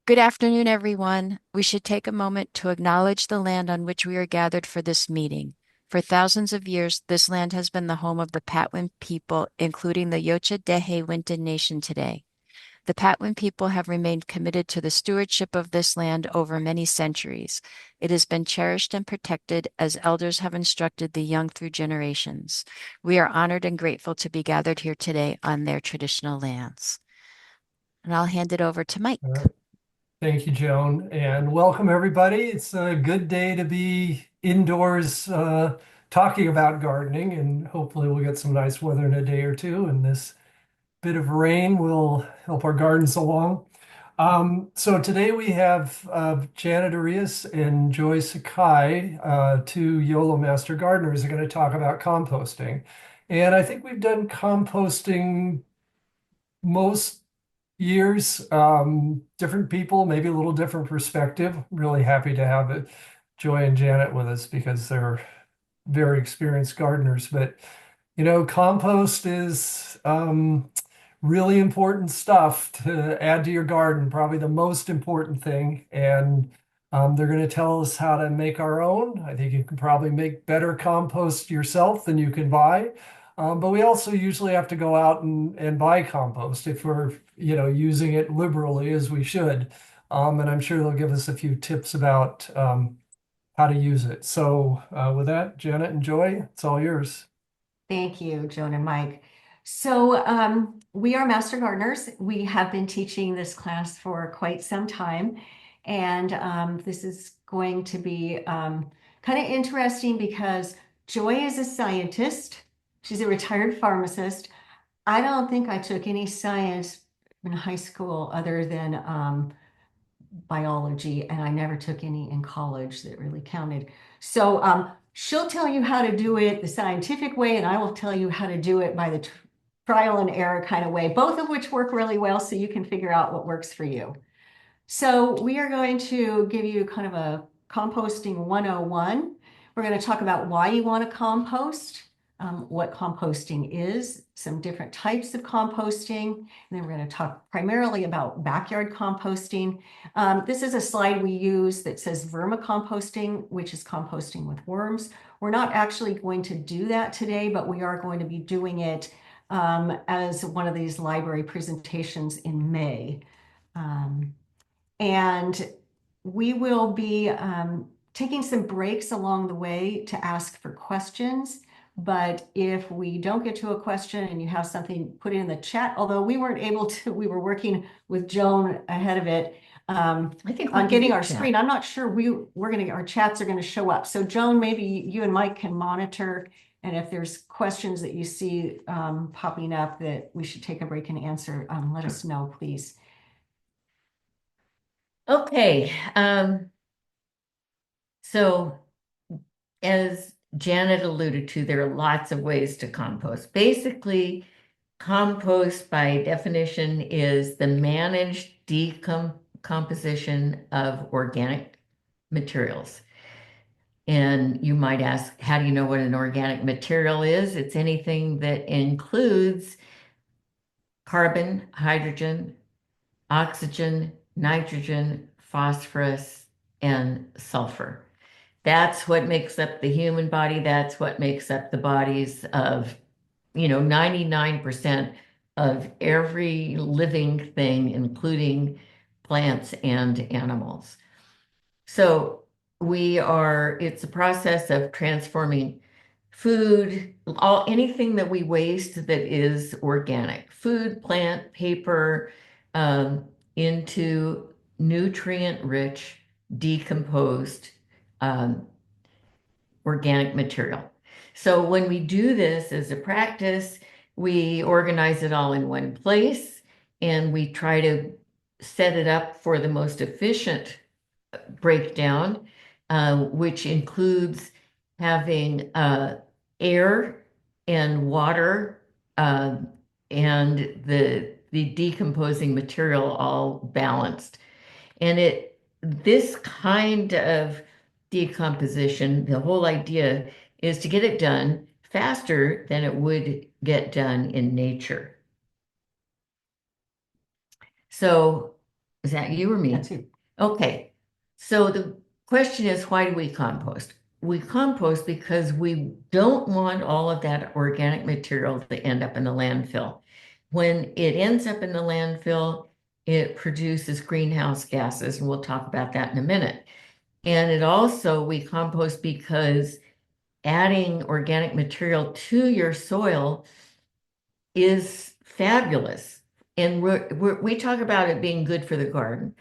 Good afternoon, everyone. We should take a moment to acknowledge the land on which we are gathered for this meeting. For thousands of years, this land has been the home of the Patwin people, including the Yocha Dehe Winton Nation today. The Patwin people have remained committed to the stewardship of this land over many centuries. It has been cherished and protected as elders have instructed the young through generations. We are honored and grateful to be gathered here today on their traditional lands. And I'll hand it over to All Mike. right. Thank you, Joan, and welcome everybody. It's a good day to be indoors talking about gardening, and hopefully we'll get some nice weather in a day or two, and this bit of rain will help our gardens along. So today we have Janet Arias and Joy Sakai, two Yolo Master Gardeners, are going to talk about composting. And I think we've done composting most years, different people, maybe a little different perspective. Really happy to have Joy and Janet with us because they're very experienced gardeners. But compost is really important stuff to add to your garden, probably the most important thing. And they're going to tell us how to make our own. I think you can probably make better compost yourself than you can buy. But we also usually have to go out and buy compost if we're, using it liberally as we should. And I'm sure they'll give us a few tips about how to use it. So with that, Janet and Joy, it's all yours. Thank you, Joan and Mike. So we are master gardeners. We have been teaching this class for quite some time. And this is going to be kind of interesting because Joy is a scientist. She's a retired pharmacist. I don't think I took any science in high school other than biology, and I never took any in college that really counted. So she'll tell you how to do it the scientific way, and I will tell you how to do it by the trial and error kind of way, both of which work really well so you can figure out what works for you. So we are going to give you kind of a composting 101. We're going to talk about why you want to compost, what composting is, some different types of composting, and then we're going to talk primarily about backyard composting. This is a slide we use that says vermicomposting, which is composting with worms. We're not actually going to do that today, but we are going to be doing it as one of these library presentations in May. And we will be taking some breaks along the way to ask for questions. But if we don't get to a question and you have something, put it in the chat. Although we weren't able to, we were working with Joan ahead of it I think we on can getting do our chat. screen. I'm not sure our chats are going to show up. So Joan, maybe you and Mike can monitor. And if there's questions that you see popping up that we should take a break and answer, let us know, please. Okay, so as Janet alluded to, there are lots of ways to compost. Basically, compost by definition is the managed decomposition of organic materials. And you might ask, how do you know what an organic material is? It's anything that includes carbon, hydrogen, oxygen, nitrogen, phosphorus, and sulfur. That's what makes up the human body. That's what makes up the bodies of, 99% of every living thing, including plants and animals. So it's a process of transforming food, anything that we waste that is organic, food, plant, paper, um, into nutrient-rich, decomposed um, organic material. So when we do this as a practice, we organize it all in one place and we try to set it up for the most efficient breakdown, which includes having air and water uh, and the decomposing material all balanced. And this kind of decomposition, the whole idea is to get it done faster than it would get done in nature. So Is that you or me? That's it. Okay. So the question is, why do we compost? We compost because we don't want all of that organic material to end up in the landfill. When it ends up in the landfill, it produces greenhouse gases, and we'll talk about that in a minute. And it also, we compost because adding organic material to your soil is fabulous. And we talk about it being good for the garden.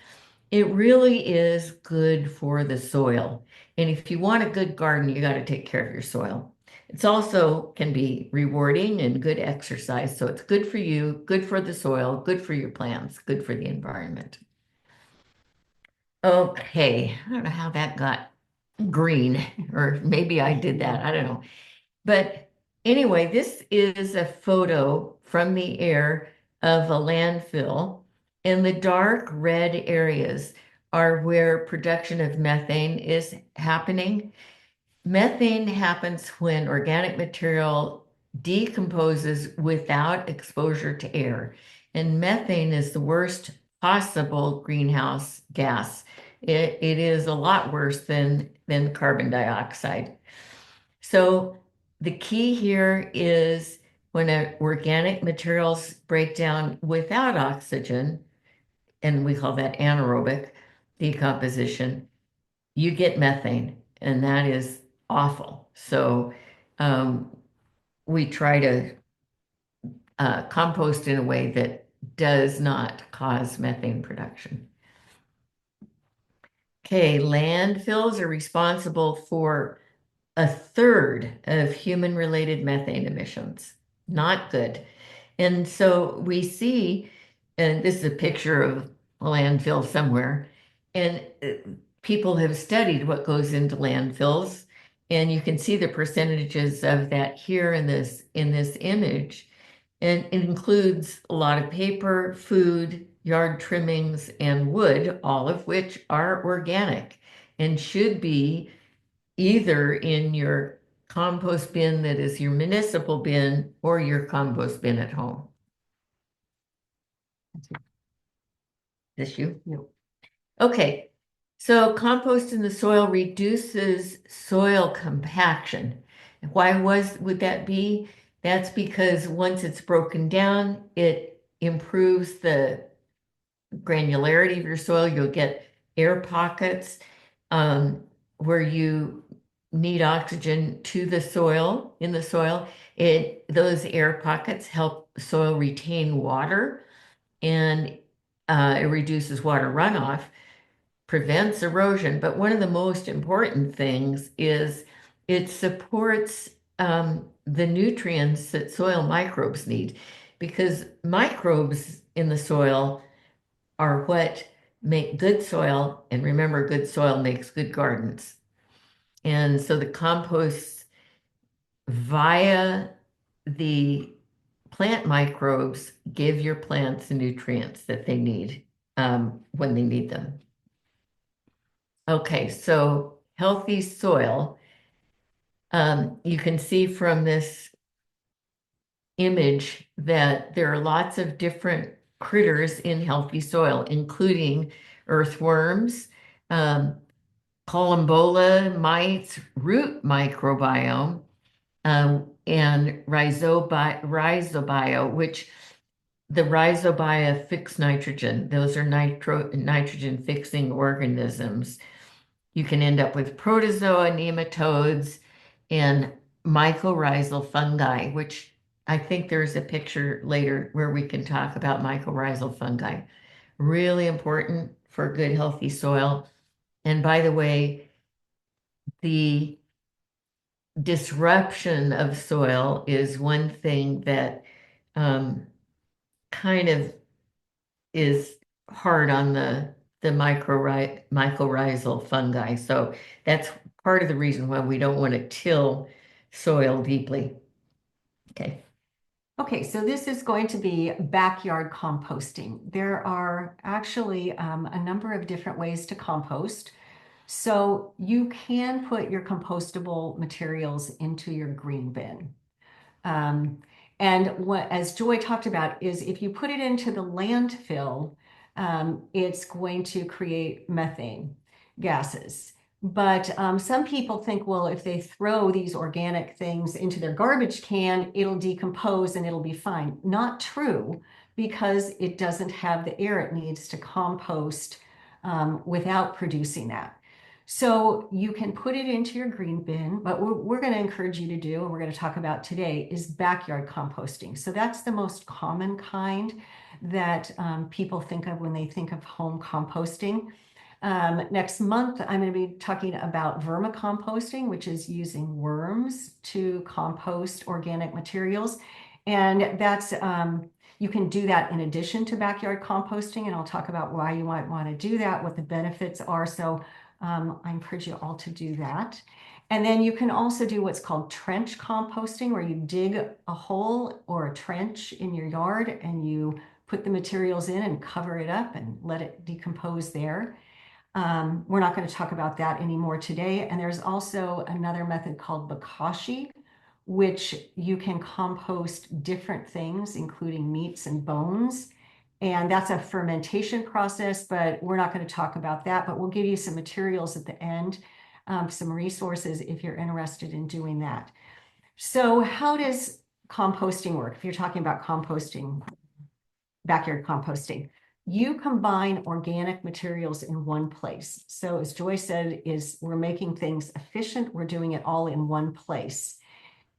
It really is good for the soil. And if you want a good garden, you got to take care of your soil. It's also can be rewarding and good exercise. So it's good for you, good for the soil, good for your plants, good for the environment. Okay, I don't know how that got green, or maybe I did that. I don't know. But anyway, this is a photo from the air of a landfill, and the dark red areas are where production of methane is happening. Methane happens when organic material decomposes without exposure to air. And methane is the worst possible greenhouse gas. It is a lot worse than carbon dioxide. So the key here is when organic materials break down without oxygen, and we call that anaerobic decomposition, you get methane, and that is awful. So um, we try to compost in a way that does not cause methane production. Okay, landfills are responsible for a third of human-related methane emissions. Not good. And so we see, and this is a picture of a landfill somewhere, and people have studied what goes into landfills, and you can see the percentages of that here in this image. And it includes a lot of paper, food, yard trimmings, and wood, all of which are organic and should be either in your compost bin that is your municipal bin or your compost bin at home. This you? No. Okay, so compost in the soil reduces soil compaction. Why would that be? That's because once it's broken down, it improves the granularity of your soil. You'll get air pockets where you need oxygen to the soil, in the soil. Those air pockets help soil retain water, and it reduces water runoff, prevents erosion. But one of the most important things is it supports the nutrients that soil microbes need, because microbes in the soil are what make good soil. And remember, good soil makes good gardens. And so the compost via the plant microbes give your plants the nutrients that they need when they need them. Okay, so healthy soil. You can see from this image that there are lots of different critters in healthy soil, including earthworms, columbola mites, root microbiome, and rhizobio, which the rhizobia fix nitrogen. Those are nitrogen fixing organisms. You can end up with protozoa, nematodes, and mycorrhizal fungi, which I think there's a picture later where we can talk about mycorrhizal fungi. Really important for good, healthy soil. And by the way, the disruption of soil is one thing that kind of is hard on the mycorrhizal fungi. So that's part of the reason why we don't want to till soil deeply. Okay. Okay, so this is going to be backyard composting. There are actually a number of different ways to compost. So you can put your compostable materials into your green bin. And what, as Joy talked about, is if you put it into the landfill, it's going to create methane gases. But some people think, well, if they throw these organic things into their garbage can, it'll decompose and it'll be fine. Not true, because it doesn't have the air it needs to compost without producing that. So you can put it into your green bin, but what we're going to encourage you to do, and we're going to talk about today, is backyard composting. So that's the most common kind that people think of when they think of home composting. Next month, I'm going to be talking about vermicomposting, which is using worms to compost organic materials. And that's you can do that in addition to backyard composting, and I'll talk about why you might want to do that, what the benefits are. So I encourage you all to do that. And then you can also do what's called trench composting, where you dig a hole or a trench in your yard and you put the materials in and cover it up and let it decompose there. We're not going to talk about that anymore today. And there's also another method called bokashi, which you can compost different things, including meats and bones. And that's a fermentation process, but we're not going to talk about that. But we'll give you some materials at the end, some resources if you're interested in doing that. So how does composting work? If you're talking about composting, backyard composting, you combine organic materials in one place. So as Joy said, we're making things efficient. We're doing it all in one place.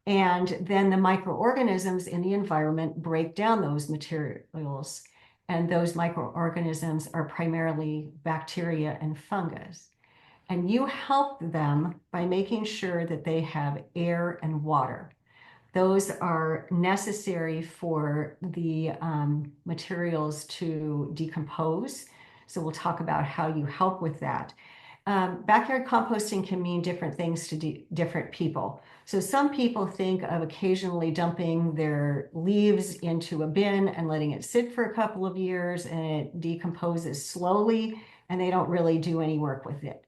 And then the microorganisms in the environment break down those materials. And those microorganisms are primarily bacteria and fungus. And you help them by making sure that they have air and water. Those are necessary for the materials to decompose. So we'll talk about how you help with that. Backyard composting can mean different things to different people. So some people think of occasionally dumping their leaves into a bin and letting it sit for a couple of years, and it decomposes slowly, and they don't really do any work with it.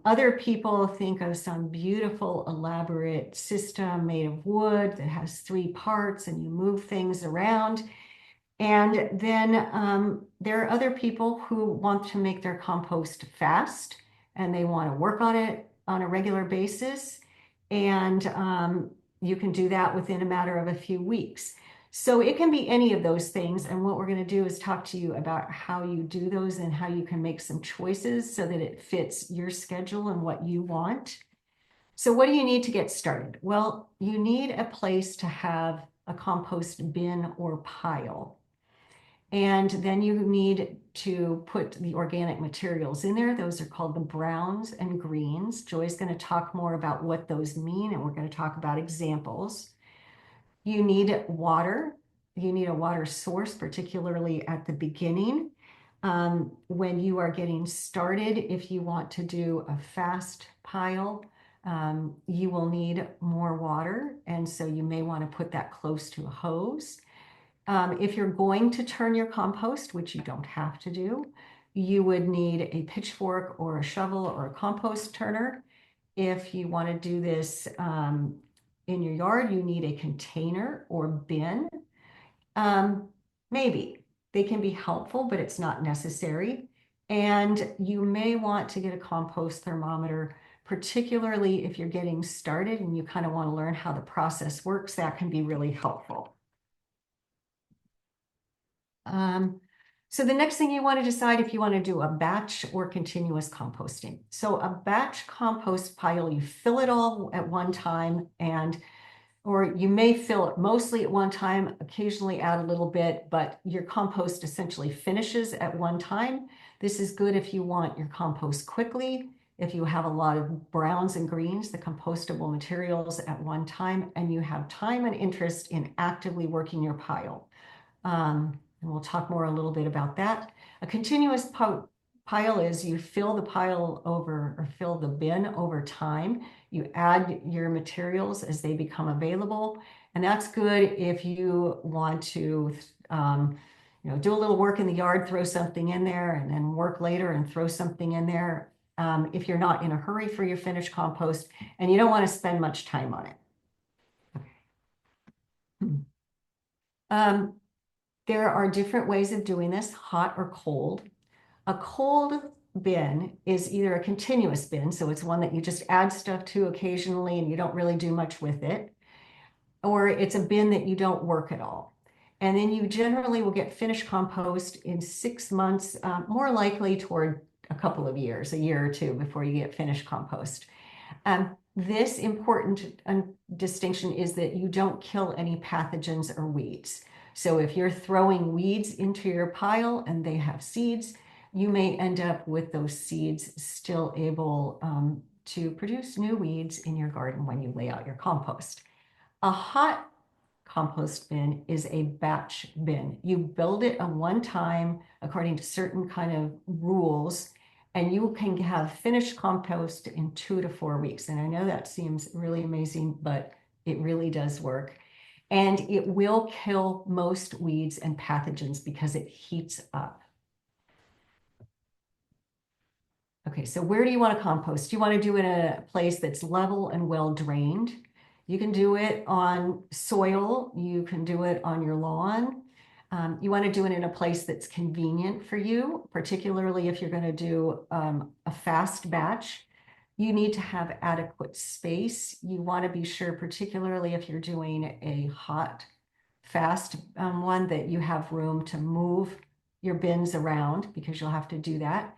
Other people think of some beautiful, elaborate system made of wood that has 3 parts and you move things around. And then there are other people who want to make their compost fast and they want to work on it on a regular basis. And you can do that within a matter of a few weeks. So it can be any of those things. And what we're going to do is talk to you about how you do those and how you can make some choices so that it fits your schedule and what you want. So what do you need to get started? Well, you need a place to have a compost bin or pile. And then you need to put the organic materials in there. Those are called the browns and greens. Joy's going to talk more about what those mean, and we're going to talk about examples. You need water. You need a water source, particularly at the beginning. When you are getting started, if you want to do a fast pile, you will need more water. And so you may want to put that close to a hose. If you're going to turn your compost, which you don't have to do, you would need a pitchfork or a shovel or a compost turner. If you want to do this in your yard, you need a container or bin. Maybe they can be helpful, but it's not necessary. And you may want to get a compost thermometer, particularly if you're getting started and you kind of want to learn how the process works. That can be really helpful. So the next thing you want to decide if you want to do a batch or continuous composting. So a batch compost pile, you fill it all at one time, or you may fill it mostly at one time, occasionally add a little bit, but your compost essentially finishes at one time. This is good if you want your compost quickly, if you have a lot of browns and greens, the compostable materials at one time, and you have time and interest in actively working your pile. And we'll talk more a little bit about that. A continuous pile is you fill the pile over, or fill the bin over time. You add your materials as they become available. And that's good if you want to do a little work in the yard, throw something in there, and then work later and throw something in there. If you're not in a hurry for your finished compost and you don't want to spend much time on it. There are different ways of doing this, hot or cold. A cold bin is either a continuous bin, so it's one that you just add stuff to occasionally and you don't really do much with it, or it's a bin that you don't work at all. And then you generally will get finished compost in 6 months, more likely toward a couple of years, a year or two before you get finished compost. This important distinction is that you don't kill any pathogens or weeds. So if you're throwing weeds into your pile and they have seeds, you may end up with those seeds still able to produce new weeds in your garden when you lay out your compost. A hot compost bin is a batch bin. You build it a one time according to certain kind of rules, and you can have finished compost in 2 to 4 weeks. And I know that seems really amazing, but it really does work. And it will kill most weeds and pathogens because it heats up. Okay, so where do you want to compost? Do you want to do it in a place that's level and well drained? You can do it on soil. You can do it on your lawn. You want to do it in a place that's convenient for you, particularly if you're going to do a fast batch. You need to have adequate space. You want to be sure, particularly if you're doing a hot, fast one, that you have room to move your bins around because you'll have to do that.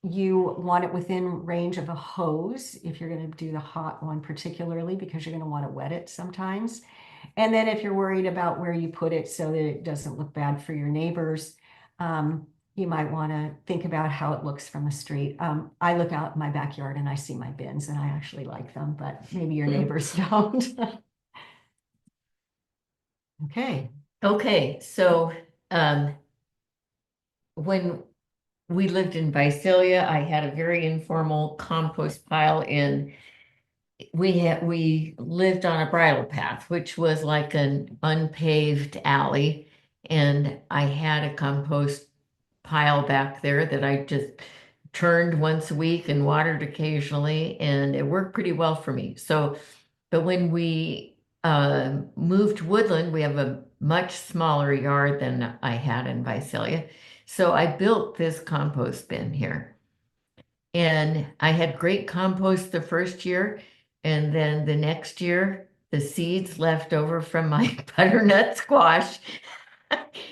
You want it within range of a hose if you're going to do the hot one, particularly because you're going to want to wet it sometimes. And then if you're worried about where you put it so that it doesn't look bad for your neighbors, you might want to think about how it looks from the street. I look out in my backyard and I see my bins and I actually like them, but maybe your neighbors don't. Okay. Okay, so when we lived in Visalia, I had a very informal compost pile in. We lived on a bridle path, which was like an unpaved alley, and I had a compost pile back there that I just turned once a week and watered occasionally, and it worked pretty well for me. So, but when we moved to Woodland, we have a much smaller yard than I had in Visalia. So I built this compost bin here. And I had great compost the first year. And then the next year, the seeds left over from my butternut squash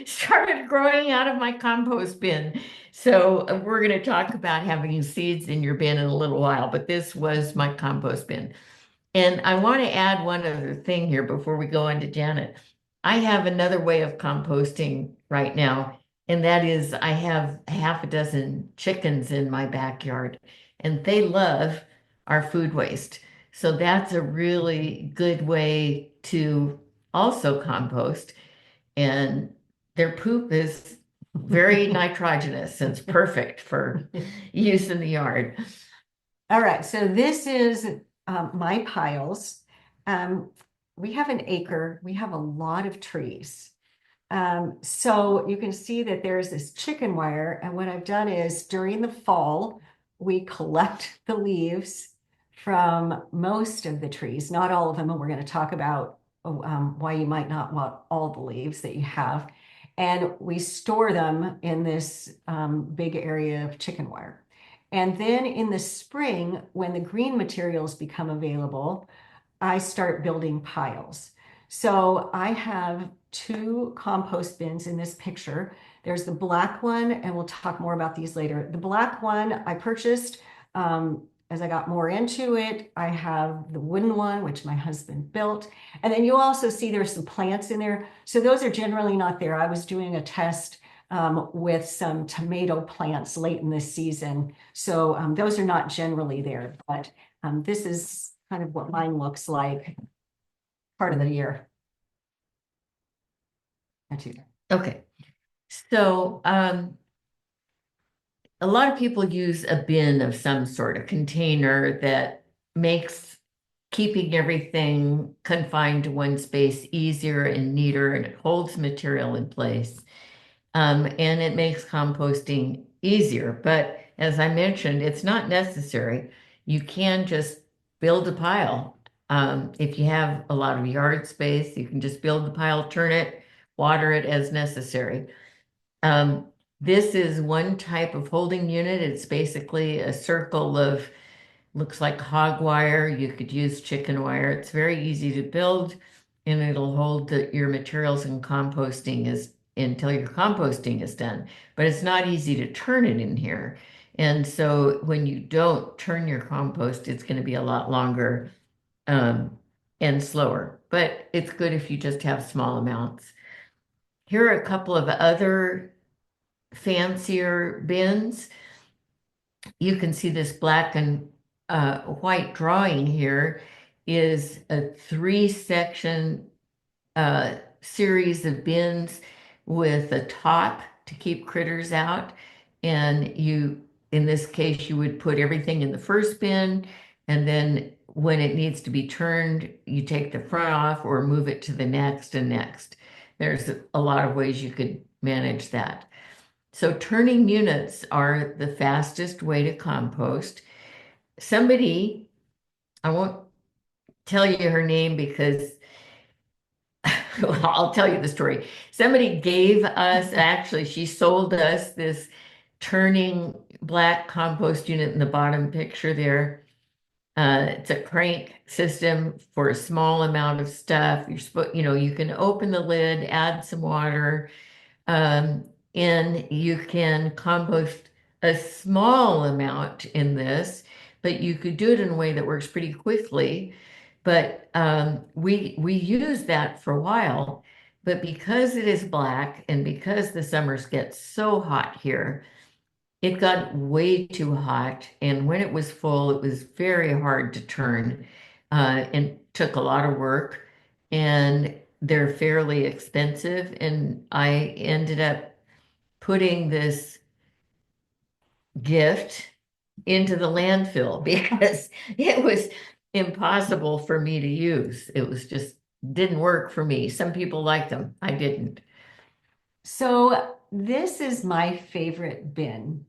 started growing out of my compost bin. So we're going to talk about having seeds in your bin in a little while, but this was my compost bin. And I want to add one other thing here before we go on to Janet. I have another way of composting right now, and that is I have half a dozen chickens in my backyard, and they love our food waste. So that's a really good way to also compost. And their poop is very nitrogenous and it's perfect for use in the yard. All right, so this is my piles. We have an acre. We have a lot of trees. So you can see that there's this chicken wire. And what I've done is during the fall, we collect the leaves from most of the trees, not all of them. And we're going to talk about why you might not want all the leaves that you have. And we store them in this big area of chicken wire. And then in the spring, when the green materials become available, I start building piles. So I have 2 compost bins in this picture. There's the black one, and we'll talk more about these later. The black one I purchased as I got more into it. I have the wooden one, which my husband built. And then you'll also see there's some plants in there. So those are generally not there. I was doing a test with some tomato plants late in this season. So those are not generally there, but this is kind of what mine looks like part of the year. Okay. So a lot of people use a bin of some sort, a container that makes keeping everything confined to one space easier and neater, and it holds material in place. And it makes composting easier. But as I mentioned, it's not necessary. You can just build a pile. If you have a lot of yard space, you can just build the pile, turn it, water it as necessary. Um, this is one type of holding unit. It's basically a circle of, looks like hog wire. You could use chicken wire. It's very easy to build and it'll hold your materials and composting is until your composting is done. But it's not easy to turn it in here. And so when you don't turn your compost, it's going to be a lot longer um, and slower. But it's good if you just have small amounts. Here are a couple of other fancier bins. You can see this black and white drawing here is a three-section series of bins with a top to keep critters out. And you, in this case, you would put everything in the first bin, and then when it needs to be turned, you take the front off or move it to the next and next. There's a lot of ways you could manage that. So turning units are the fastest way to compost. Somebody, I won't tell you her name because well, I'll tell you the story. Somebody gave us, actually, she sold us this turning black compost unit in the bottom picture there. It's a crank system for a small amount of stuff. You can open the lid, add some water, um, and you can compost a small amount in this, but you could do it in a way that works pretty quickly. But we used that for a while, but because it is black and because the summers get so hot here, it got way too hot. And when it was full, it was very hard to turn and took a lot of work. And they're fairly expensive. And I ended up putting this gift into the landfill because it was impossible for me to use. It was just didn't work for me. Some people like them. I didn't. So this is my favorite bin.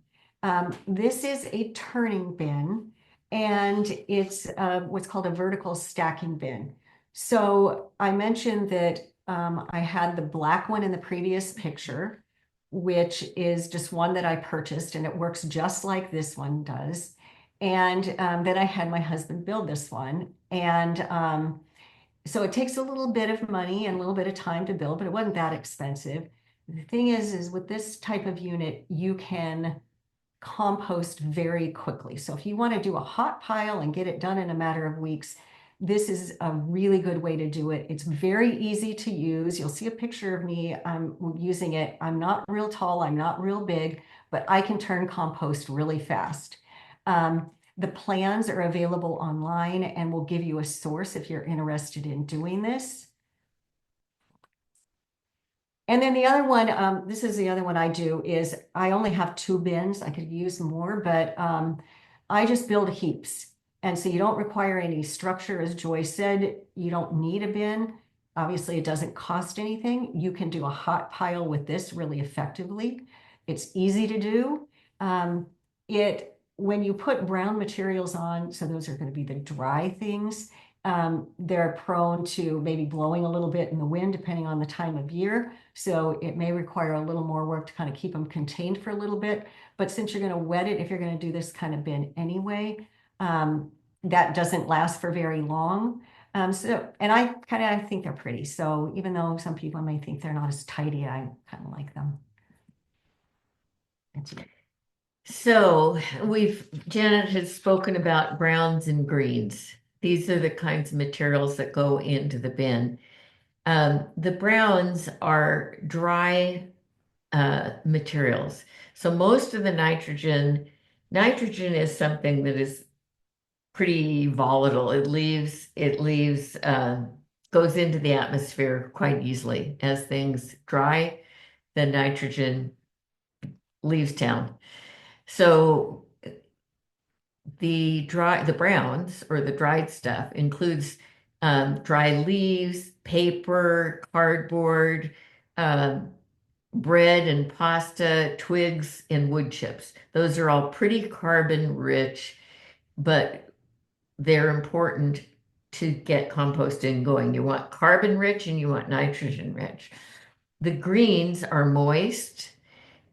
This is a turning bin, and it's what's called a vertical stacking bin. So I mentioned that I had the black one in the previous picture, which is just one that I purchased, and it works just like this one does. And then I had my husband build this one, and so it takes a little bit of money and a little bit of time to build, but it wasn't that expensive. The thing is with this type of unit, you can compost very quickly. So if you want to do a hot pile and get it done in a matter of weeks, this is a really good way to do it. It's very easy to use. You'll see a picture of me. I'm using it. I'm not real tall. I'm not real big, but I can turn compost really fast. The plans are available online and will give you a source if you're interested in doing this. And then the other one, this is the other one I do, is I only have 2 bins. I could use more, but I just build heaps. And so you don't require any structure. As Joy said, you don't need a bin. Obviously, it doesn't cost anything. You can do a hot pile with this really effectively. It's easy to do. When you put brown materials on, so those are going to be the dry things, they're prone to maybe blowing a little bit in the wind, depending on the time of year. So it may require a little more work to kind of keep them contained for a little bit. But since you're going to wet it, if you're going to do this kind of bin anyway, that doesn't last for very long. And I think they're pretty. So even though some people may think they're not as tidy, I kind of like them. That's it. So Janet has spoken about browns and greens. These are the kinds of materials that go into the bin. The browns are dry materials. So most of the nitrogen is something that is pretty volatile. Goes into the atmosphere quite easily. As things dry, the nitrogen leaves town. So the browns or the dried stuff includes dry leaves, paper, cardboard, bread and pasta, twigs, and wood chips. Those are all pretty carbon rich, but they're important to get composting going. You want carbon rich and you want nitrogen rich. the greens are moist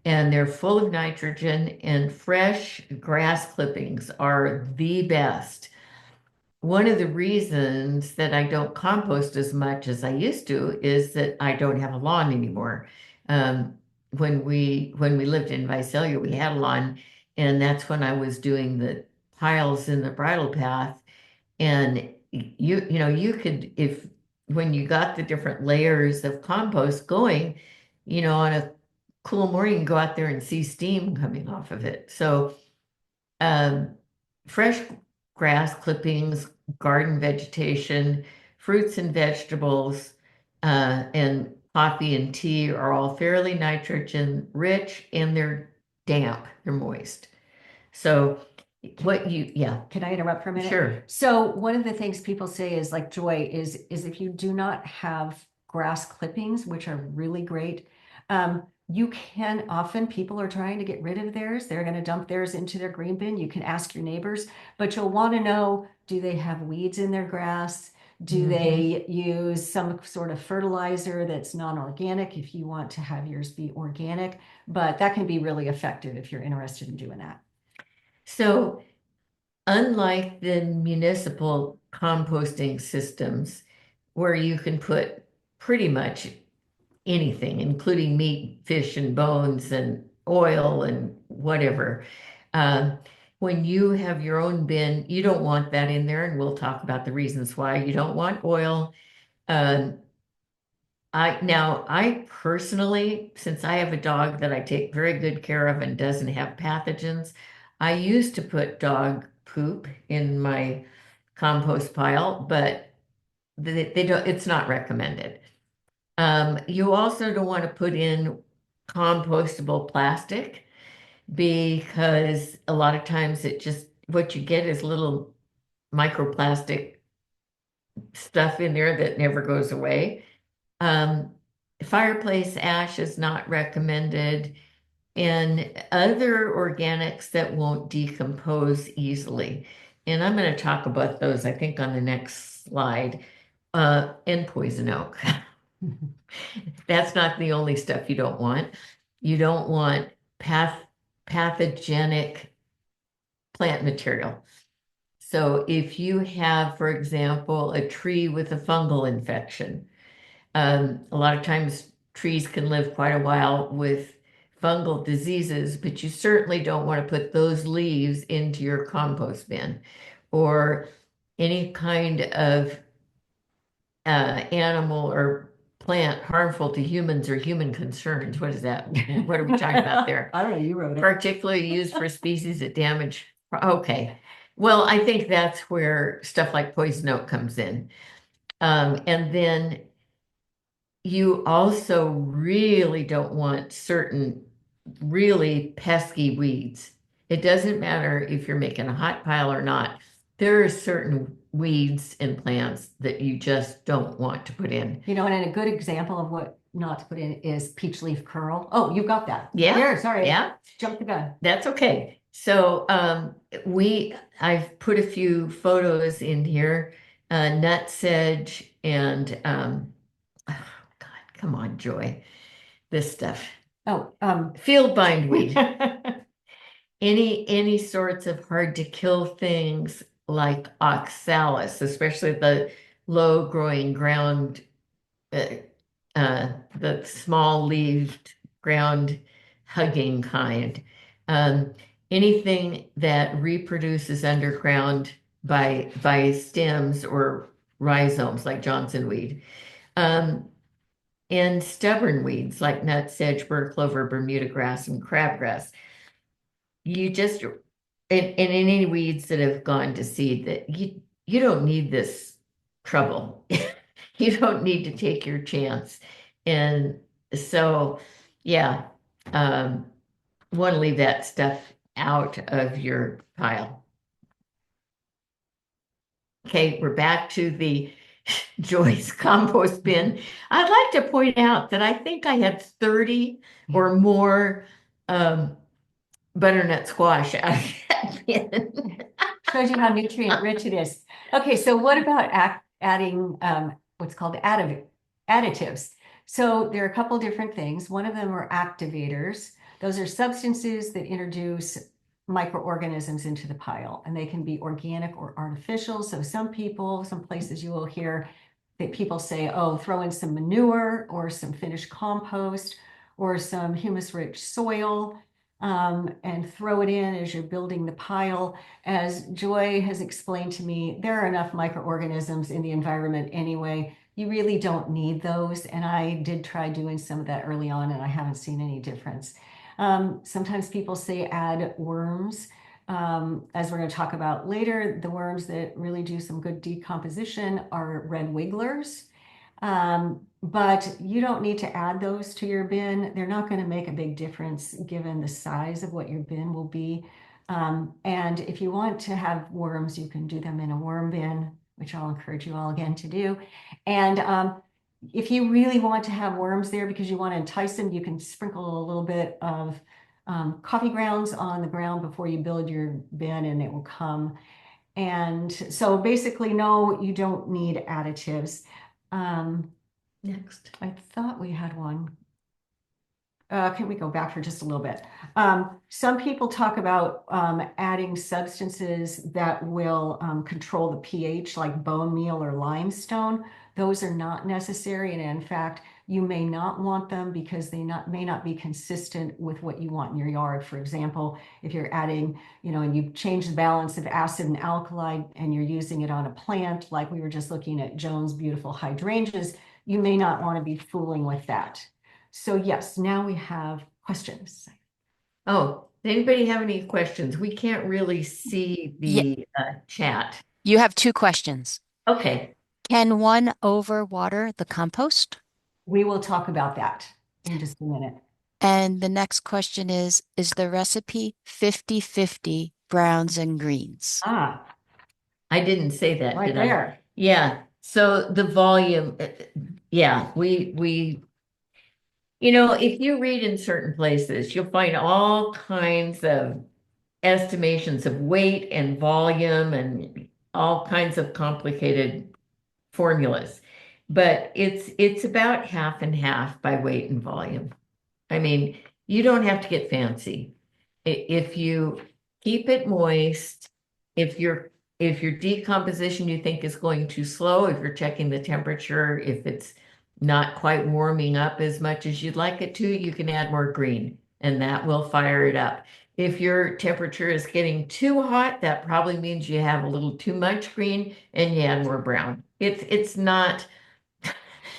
and they're full of nitrogen, and fresh grass clippings are the best. One of the reasons that I don't compost as much as I used to is that I don't have a lawn anymore. When we lived in Visalia, we had a lawn, and that's when I was doing the piles in the bridle path. And you could, if when you got the different layers of compost going, on a cool morning, go out there and see steam coming off of it. So um, fresh grass clippings, garden vegetation, fruits and vegetables, and coffee and tea are all fairly nitrogen rich, and they're damp, they're moist. So yeah, Can I interrupt for a minute? sure. So one of the things people say is like Joy is if you do not have grass clippings, which are really great, you can often, people are trying to get rid of theirs. They're going to dump theirs into their green bin. You can ask your neighbors, but you'll want to know, do they have weeds in their grass? Do they use some sort of fertilizer that's non-organic if you want to have yours be organic? But that can be really effective if you're interested in doing that. So unlike the municipal composting systems where you can put pretty much anything, including meat, fish, and bones, and oil, and whatever. When you have your own bin, you don't want that in there, and we'll talk about the reasons why you don't want oil. Um, I personally, since I have a dog that I take very good care of and doesn't have pathogens, I used to put dog poop in my compost pile, but they don't, it's not recommended. You also don't want to put in compostable plastic because a lot of times what you get is little microplastic stuff in there that never goes away. Um, Fireplace ash is not recommended, and other organics that won't decompose easily. And I'm going to talk about those, I think, on the next slide. And poison oak. That's not the only stuff you don't want. You don't want pathogenic plant material. So if you have, for example, a tree with a fungal infection, a lot of times trees can live quite a while with fungal diseases, but you certainly don't want to put those leaves into your compost bin, or any kind of animal or plant harmful to humans or human concerns. What is that? What are we talking about there? I don't know, you wrote it. Particularly used for species that damage. Okay. Well, I think that's where stuff like poison oak comes in. And then you also really don't want certain really pesky weeds. It doesn't matter if you're making a hot pile or not. There are certain weeds and plants that you just don't want to put in. And a good example of what not to put in is peach leaf curl. Oh, you got that. Yeah. Here, sorry. Yeah. Jump the gun. That's okay. So I've put a few photos in here, nut sedge and oh God, come on, Joy. This stuff. Oh, Field bindweed. Any sorts of hard to kill things like oxalis, especially the low growing ground, the small leaved ground hugging kind. Um, Anything that reproduces underground by stems or rhizomes like Johnson weed. And stubborn weeds like nutsedge, burr clover, Bermuda grass, and crabgrass. And any weeds that have gone to seed, that you don't need this trouble. You don't need to take your chance. And so, yeah, want to leave that stuff out of your pile. Okay, we're back to the Joy's compost bin. I'd like to point out that I think I had 30 or more butternut squash out of that bin. shows you how nutrient rich it is. Okay, so what about adding what's called additives? So there are a couple different things. One of them are activators. Those are substances that introduce microorganisms into the pile, and they can be organic or artificial. So some places you will hear that people say, oh, throw in some manure or some finished compost or some humus-rich soil, and throw it in as you're building the pile. As Joy has explained to me, there are enough microorganisms in the environment anyway. You really don't need those. And I did try doing some of that early on, and I haven't seen any difference. Sometimes people say add worms. As we're going to talk about later, the worms that really do some good decomposition are red wigglers. But you don't need to add those to your bin. They're not going to make a big difference given the size of what your bin will be. And if you want to have worms, you can do them in a worm bin, which I'll encourage you all again to do. And if you really want to have worms there because you want to entice them, you can sprinkle a little bit of coffee grounds on the ground before you build your bin, and it will come. And so basically, no, you don't need additives. Next. I thought we had one. Can we go back for just a little bit? Some people talk about adding substances that will control the pH, like bone meal or limestone. Those are not necessary, and in fact, you may not want them because they may not be consistent with what you want in your yard. For example, if you're adding, and you've changed the balance of acid and alkali and you're using it on a plant, like we were just looking at Joan's beautiful hydrangeas, you may not want to be fooling with that. So yes, now we have questions. Oh, does anybody have any questions? We can't really see the chat. You have two questions. Okay. Can one overwater the compost? We will talk about that in just a minute. And the next question is the recipe 50-50 browns and greens? Ah, I didn't say that, right did there. I? Yeah. So the volume, yeah, we if you read in certain places, you'll find all kinds of estimations of weight and volume and all kinds of complicated formulas. But it's about half and half by weight and volume. I mean, you don't have to get fancy. If you keep it moist, if your decomposition you think is going too slow, if you're checking the temperature, if it's not quite warming up as much as you'd like it to, you can add more green and that will fire it up. If your temperature is getting too hot, that probably means you have a little too much green and you add more brown. It's not,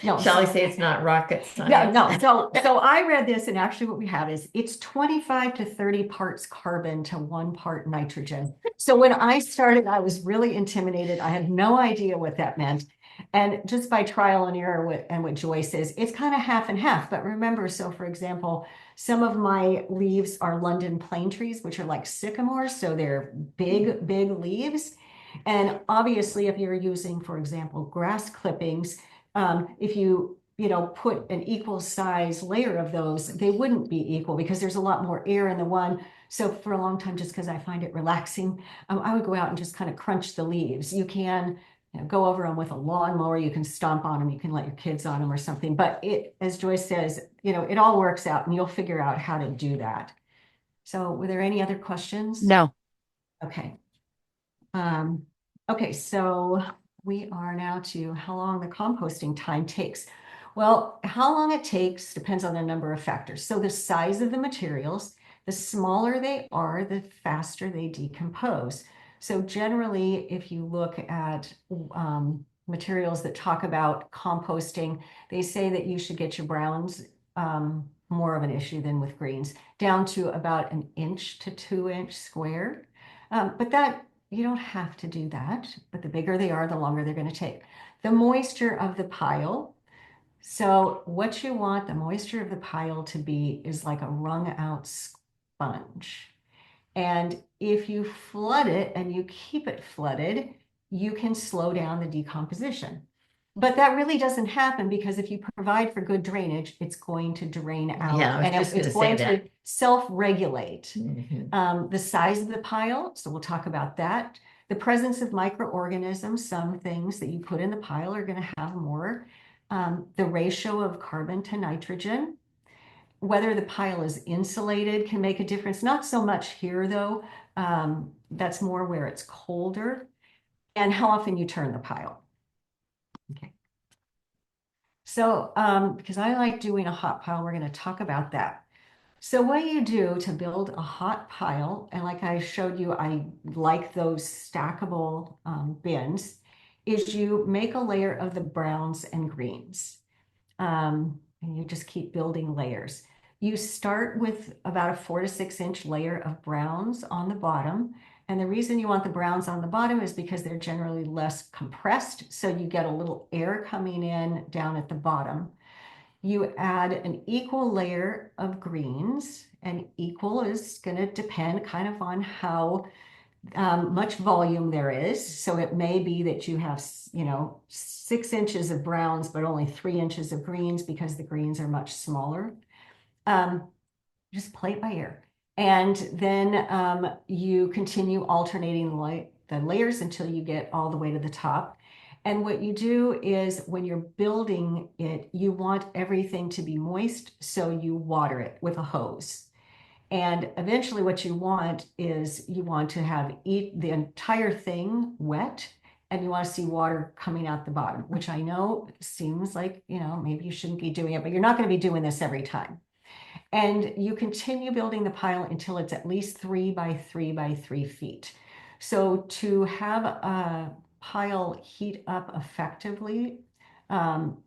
No, shall I say it's not rocket no, science? no. So I read this, and actually what we have is it's 25 to 30 parts carbon to 1 part nitrogen. So when I started, I was really intimidated. I had no idea what that meant. And just by trial and error, and what Joy says, it's kind of half and half. But remember, so for example, some of my leaves are London plane trees, which are like sycamores. So they're big, big leaves. And obviously, if you're using, for example, grass clippings, if you put an equal size layer of those, they wouldn't be equal because there's a lot more air in the one. So for a long time, just because I find it relaxing, I would go out and just kind of crunch the leaves. You can go over them with a lawnmower, you can stomp on them, you can let your kids on them or something. But it, as Joyce says, it all works out and you'll figure out how to do that. So were there any other questions? No. Okay. Okay, so we are now to how long the composting time takes. Well, how long it takes depends on a number of factors. So the size of the materials, the smaller they are, the faster they decompose. So generally, if you look at materials that talk about composting, they say that you should get your browns, more of an issue than with greens, down to about 1 inch to 2 inch square. But that you don't have to do that, but the bigger they are, the longer they're going to take. The moisture of the pile. So what you want the moisture of the pile to be is like a wrung out sponge. And if you flood it and you keep it flooded, you can slow down the decomposition. But that really doesn't happen because if you provide for good drainage, it's going to drain out. Yeah, I was and just it's gonna going say to that. self-regulate. Mhm. The size of the pile, so we'll talk about that. The presence of microorganisms, some things that you put in the pile are going to have more the ratio of carbon to nitrogen. Whether the pile is insulated can make a difference. Not so much here though. That's more where it's colder. And how often you turn the pile. Okay. So because I like doing a hot pile, we're going to talk about that. So what you do to build a hot pile, and like I showed you, I like those stackable bins, is you make a layer of the browns and greens. And you just keep building layers. You start with about a 4 to 6 inch layer of browns on the bottom. And the reason you want the browns on the bottom is because they're generally less compressed. So you get a little air coming in down at the bottom. You add an equal layer of greens, and equal is going to depend kind of on how much volume there is. So it may be that you have, 6 inches of browns, but only 3 inches of greens because the greens are much smaller. Just play it by ear. And then you continue alternating the layers until you get all the way to the top. And what you do is when you're building it, you want everything to be moist, so you water it with a hose. And eventually what you want is you want to have the entire thing wet, and you want to see water coming out the bottom, which I know seems like, maybe you shouldn't be doing it, but you're not going to be doing this every time. And you continue building the pile until it's at least 3 by 3 by 3 feet. So to have a pile heat up effectively,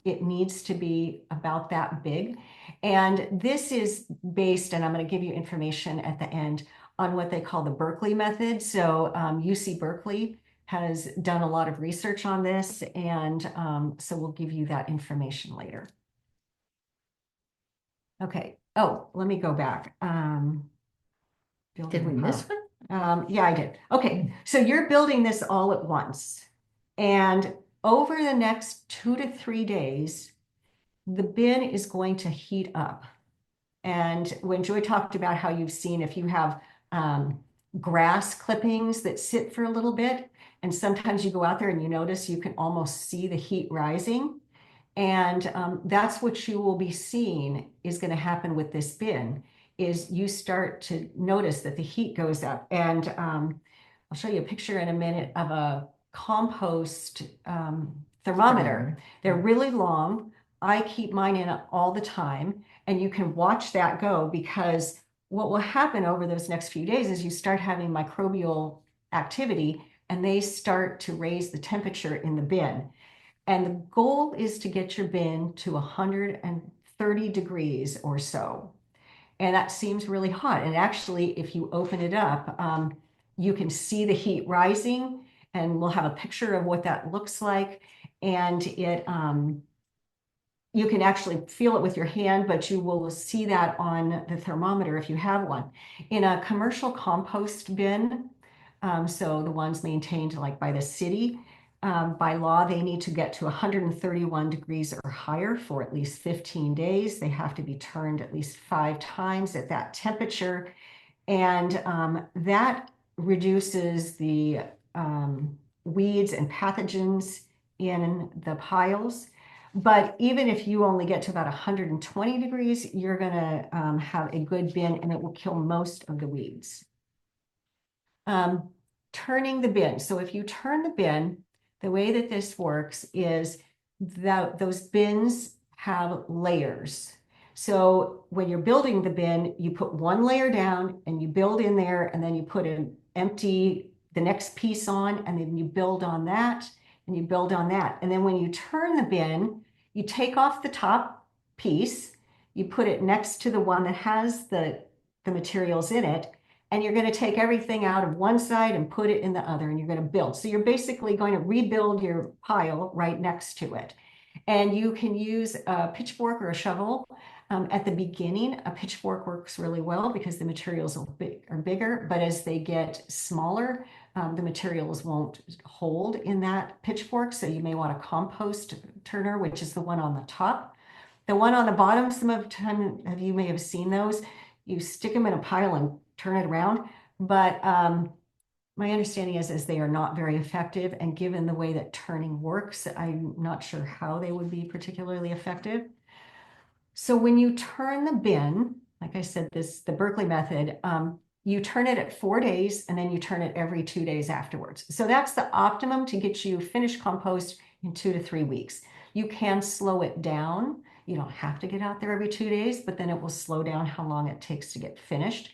it needs to be about that big. And this is based, and I'm going to give you information at the end, on what they call the Berkeley method. So UC Berkeley has done a lot of research on this, and so we'll give you that information later. Okay. Oh, let me go back. Did we miss one? Yeah, I did. Okay, so you're building this all at once. And over the next 2 to 3 days, the bin is going to heat up. And when Joy talked about how you've seen if you have grass clippings that sit for a little bit, and sometimes you go out there and you notice you can almost see the heat rising. And that's what you will be seeing is going to happen with this bin, is you start to notice that the heat goes up. And I'll show you a picture in a minute of a compost thermometer. They're really long. I keep mine in all the time, and you can watch that go, because what will happen over those next few days is you start having microbial activity, and they start to raise the temperature in the bin. And the goal is to get your bin to 130 degrees or so. And that seems really hot. And actually, if you open it up, you can see the heat rising, and we'll have a picture of what that looks like. And you can actually feel it with your hand, but you will see that on the thermometer if you have one. In a commercial compost bin, so the ones maintained like by the city, by law, they need to get to 131 degrees or higher for at least 15 days. They have to be turned at least 5 times at that temperature. And that reduces the weeds and pathogens in the piles. But even if you only get to about 120 degrees, you're going to have a good bin, and it will kill most of the weeds. Turning the bin. So if you turn the bin, the way that this works is that those bins have layers. So when you're building the bin, you put one layer down and you build in there, and then you put the next piece on, and then you build on that, and you build on that. And then when you turn the bin, you take off the top piece, you put it next to the one that has the materials in it, and you're going to take everything out of one side and put it in the other, and you're going to build. So you're basically going to rebuild your pile right next to it. And you can use a pitchfork or a shovel. At the beginning, a pitchfork works really well because the materials are bigger, but as they get smaller, the materials won't hold in that pitchfork. So you may want a compost turner, which is the one on the top. The one on the bottom, some of you may have seen those. You stick them in a pile and turn it around. But my understanding is they are not very effective, and given the way that turning works, I'm not sure how they would be particularly effective. So when you turn the bin, like I said, the Berkeley method, you turn it at 4 days and then you turn it every 2 days afterwards. So that's the optimum to get you finished compost in 2 to 3 weeks. You can slow it down. You don't have to get out there every 2 days, but then it will slow down how long it takes to get finished.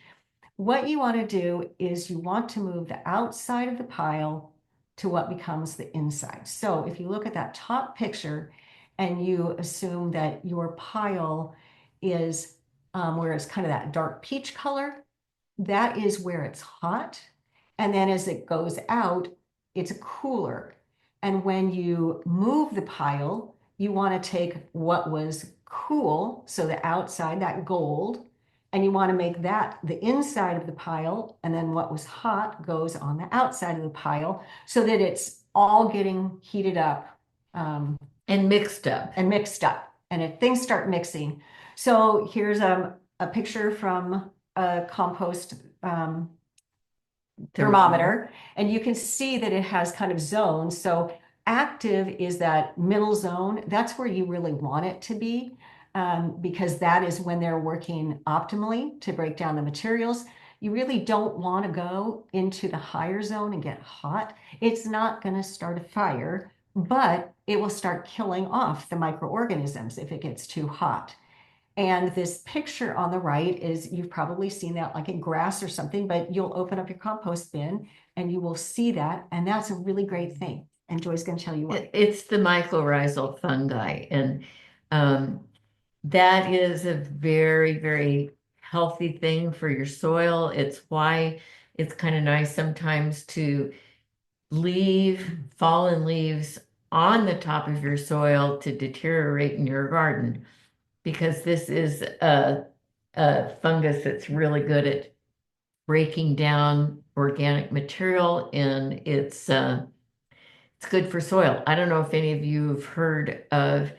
What you want to do is you want to move the outside of the pile to what becomes the inside. So if you look at that top picture and you assume that your pile is where it's kind of that dark peach color, that is where it's hot. And then as it goes out, it's cooler. And when you move the pile, you want to take what was cool, so the outside, that gold, and you want to make that the inside of the pile, and then what was hot goes on the outside of the pile, so that it's all getting heated up and mixed up. And if things start mixing. So here's a picture from a compost thermometer, and you can see that it has kind of zones. So active is that middle zone. That's where you really want it to be, because that is when they're working optimally to break down the materials. You really don't want to go into the higher zone and get hot. It's not going to start a fire, but it will start killing off the microorganisms if it gets too hot. And this picture on the right is, you've probably seen that like in grass or something, but you'll open up your compost bin and you will see that. And that's a really great thing. And Joy's going to tell you what. It's the mycorrhizal fungi. And that is a very, very healthy thing for your soil. It's why it's kind of nice sometimes to leave fallen leaves on the top of your soil to deteriorate in your garden, because this is a fungus that's really good at breaking down organic material, and it's good for soil. I don't know if any of you have heard of,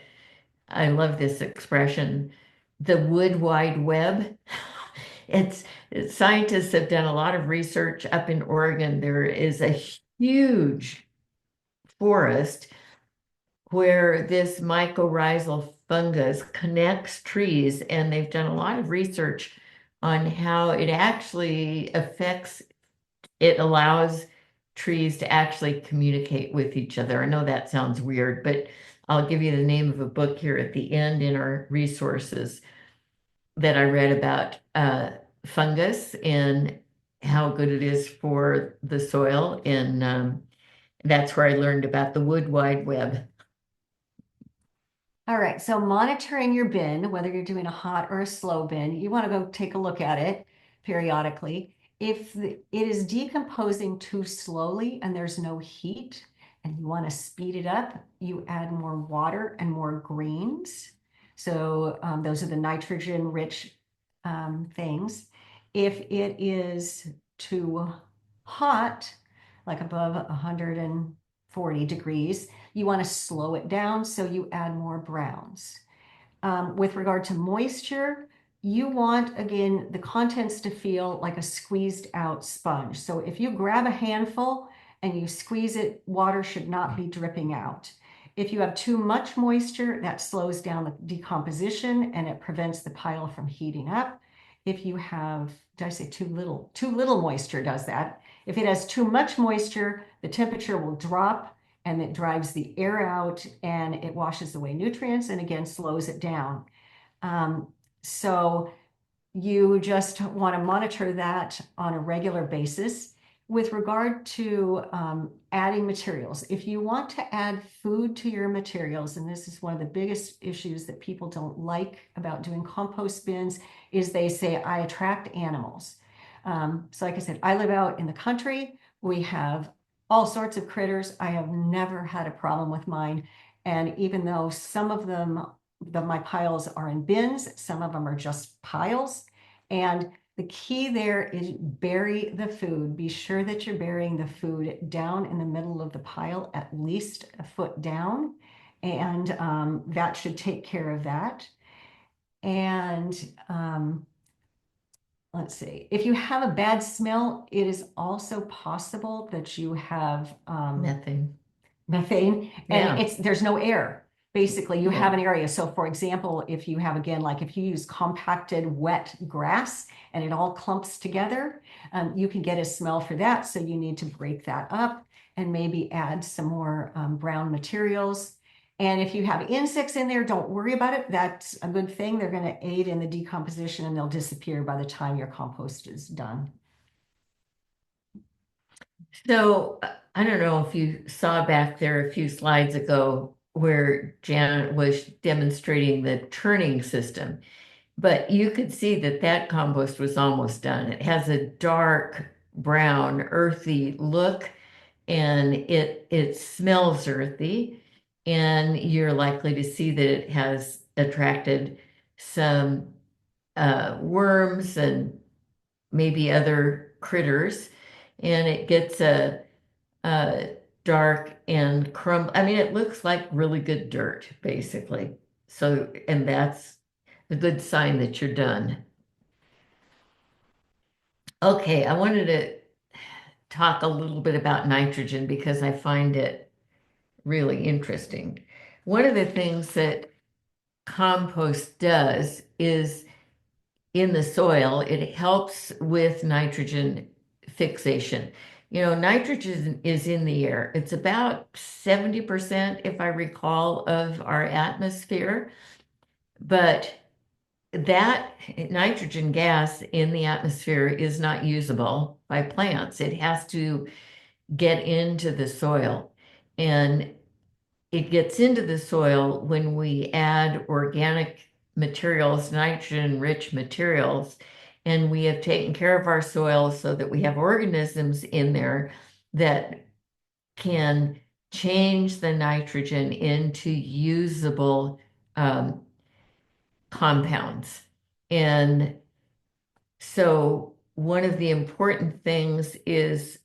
I love this expression, the wood wide web. It's scientists have done a lot of research up in Oregon. There is a huge forest where this mycorrhizal fungus connects trees, and they've done a lot of research on how it actually affects, it allows trees to actually communicate with each other. I know that sounds weird, but I'll give you the name of a book here at the end in our resources that I read about fungus and how good it is for the soil. And that's where I learned about the wood wide web. All right, so monitoring your bin, whether you're doing a hot or a slow bin, you want to go take a look at it periodically. If it is decomposing too slowly and there's no heat and you want to speed it up, you add more water and more greens. So those are the nitrogen-rich things. If it is too hot, like above 140 degrees, you want to slow it down, so you add more browns. With regard to moisture, you want, again, the contents to feel like a squeezed out sponge. So if you grab a handful and you squeeze it, water should not be dripping out. If you have too much moisture, that slows down the decomposition and it prevents the pile from heating up. If you have, did I say too little? Too little moisture does that. If it has too much moisture, the temperature will drop and it drives the air out and it washes away nutrients and again slows it down. So you just want to monitor that on a regular basis. With regard to adding materials, if you want to add food to your materials, and this is one of the biggest issues that people don't like about doing compost bins, is they say, I attract animals. So like I said, I live out in the country. We have all sorts of critters. I have never had a problem with mine. And even though some of them, my piles are in bins, some of them are just piles. And the key there is bury the food. Be sure that you're burying the food down in the middle of the pile, at least a foot down. And that should take care of that. And let's see, if you have a bad smell, it is also possible that you have Methane. methane, and Yeah. there's no air. Basically, you have Yeah. an area. So for example, if you have, again, like if you use compacted wet grass and it all clumps together, you can get a smell for that. So you need to break that up and maybe add some more brown materials. And if you have insects in there, don't worry about it. That's a good thing. They're going to aid in the decomposition and they'll disappear by the time your compost is done. So I don't know if you saw back there a few slides ago where Janet was demonstrating the turning system, but you could see that that compost was almost done. It has a dark brown, earthy look, and it smells earthy, and you're likely to see that it has attracted some worms and maybe other critters, and it gets a dark and I mean, it looks like really good dirt, basically. So, and that's a good sign that you're done. Okay, I wanted to talk a little bit about nitrogen because I find it really interesting. One of the things that compost does is in the soil, it helps with nitrogen fixation. You know, nitrogen is in the air. It's about 70%, if I recall, of our atmosphere. But that nitrogen gas in the atmosphere is not usable by plants. It has to get into the soil. And it gets into the soil when we add organic materials, nitrogen-rich materials, and we have taken care of our soil so that we have organisms in there that can change the nitrogen into usable compounds. And so one of the important things is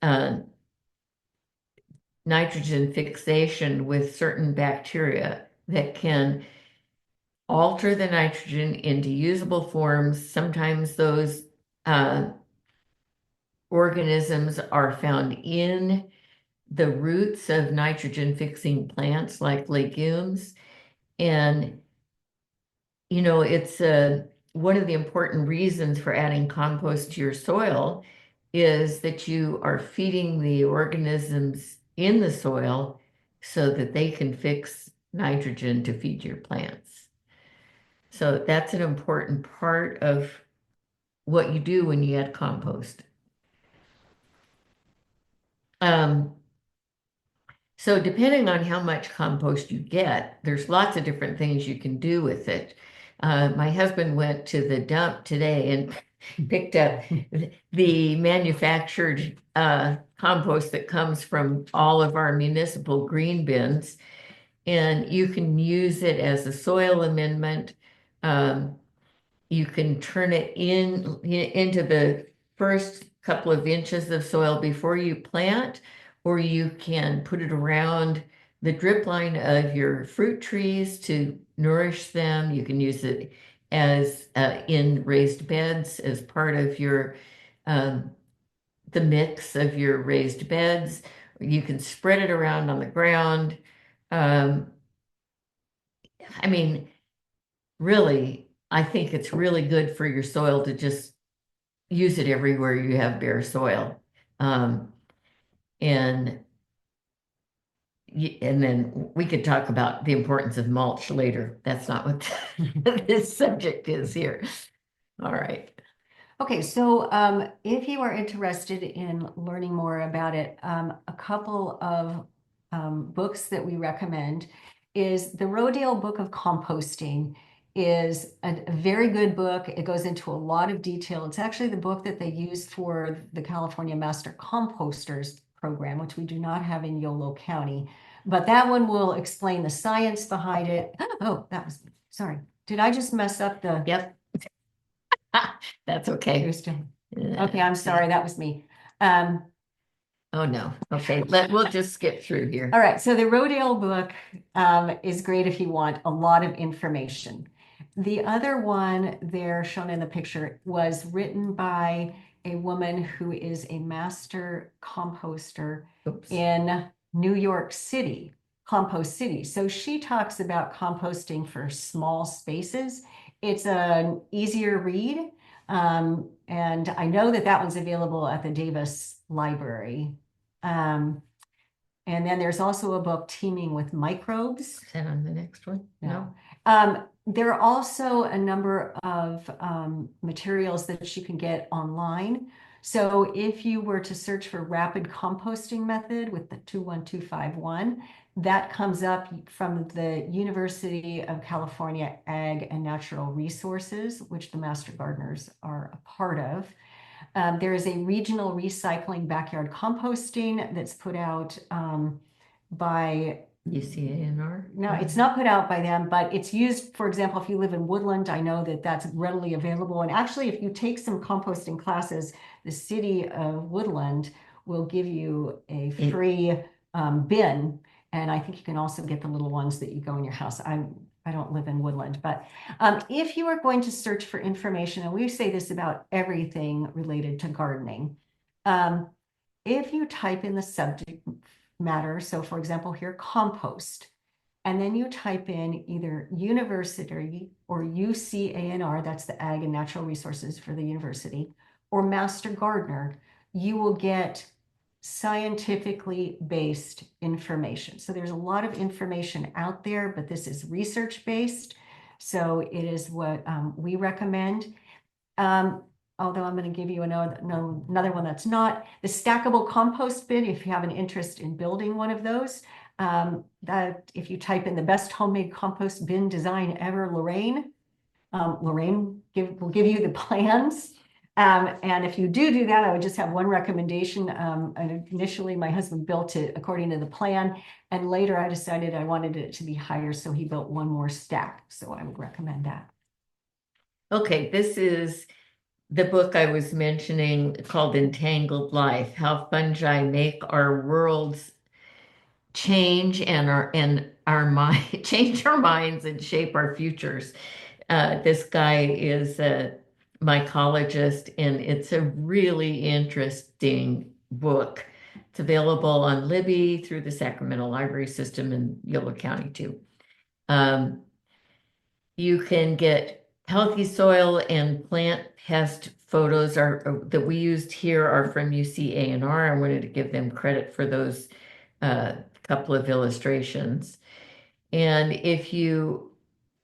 nitrogen fixation with certain bacteria that can alter the nitrogen into usable forms. Sometimes those uh, organisms are found in the roots of nitrogen fixing plants like legumes. And, you know, it's one of the important reasons for adding compost to your soil is that you are feeding the organisms in the soil so that they can fix nitrogen to feed your plants. So that's an important part of what you do when you add compost. Um, so depending on how much compost you get, there's lots of different things you can do with it. My husband went to the dump today and picked up the manufactured compost that comes from all of our municipal green bins, and you can use it as a soil amendment. Um, you can turn it into the first couple of inches of soil before you plant, or you can put it around the drip line of your fruit trees to nourish them. You can use it as in raised beds as part of your um, the mix of your raised beds. You can spread it around on the ground. Um, I mean, really, I think it's really good for your soil to just use it everywhere you have bare soil. Um, and and then we could talk about the importance of mulch later. That's not what this subject is here. All right. Okay, so if you are interested in learning more about it, a couple of books that we recommend is the Rodale Book of Composting is a very good book. It goes into a lot of detail. It's actually the book that they use for the California Master Composters program, which we do not have in Yolo County. But that one will explain the science behind it. Oh, that was, sorry. Did I just mess up the? Yep. That's okay. You're still. Okay, I'm sorry, that was me. Um, Oh, no. Okay, we'll just skip through here. all right, so the Rodale book is great if you want a lot of information. The other one there shown in the picture was written by a woman who is a master composter Oops. in New York City, Compost City. So she talks about composting for small spaces. It's an easier read. And I know that that one's available at the Davis Library. And then there's also a book, Teeming with Microbes. Is that on the next one? No. There are also a number of materials that you can get online. So if you were to search for rapid composting method with the 21251, that comes up from the University of California Ag and Natural Resources, which the Master Gardeners are a part of. There is a regional recycling backyard composting that's put out by UCANR? no, it's not put out by them, but it's used, for example, if you live in Woodland, I know that that's readily available. And actually, if you take some composting classes, the city of Woodland will give you a free bin. And I think you can also get the little ones that you go in your house. I don't live in Woodland, but if you are going to search for information, and we say this about everything related to gardening, if you type in the subject matter, so for example here, compost, and then you type in either university or UCANR, that's the Ag and Natural Resources for the university, or Master Gardener, you will get scientifically based information. So there's a lot of information out there, but this is research based. So it is what we recommend. Although I'm going to give you another one that's not. The stackable compost bin, if you have an interest in building one of those, that if you type in the best homemade compost bin design ever, Lorraine will give you the plans. And if you do that, I would just have one recommendation. And initially, my husband built it according to the plan. And later, I decided I wanted it to be higher. So he built one more stack. So I would recommend that. Okay, this is the book I was mentioning called Entangled Life, How Fungi Make Our Worlds Change and our mind change our minds and shape our futures. This guy is a mycologist, and it's a really interesting book. It's available on Libby through the Sacramento Library System in Yolo County too. You can get healthy soil and plant pest photos that we used here are from UCANR. I wanted to give them credit for those couple of illustrations. And if you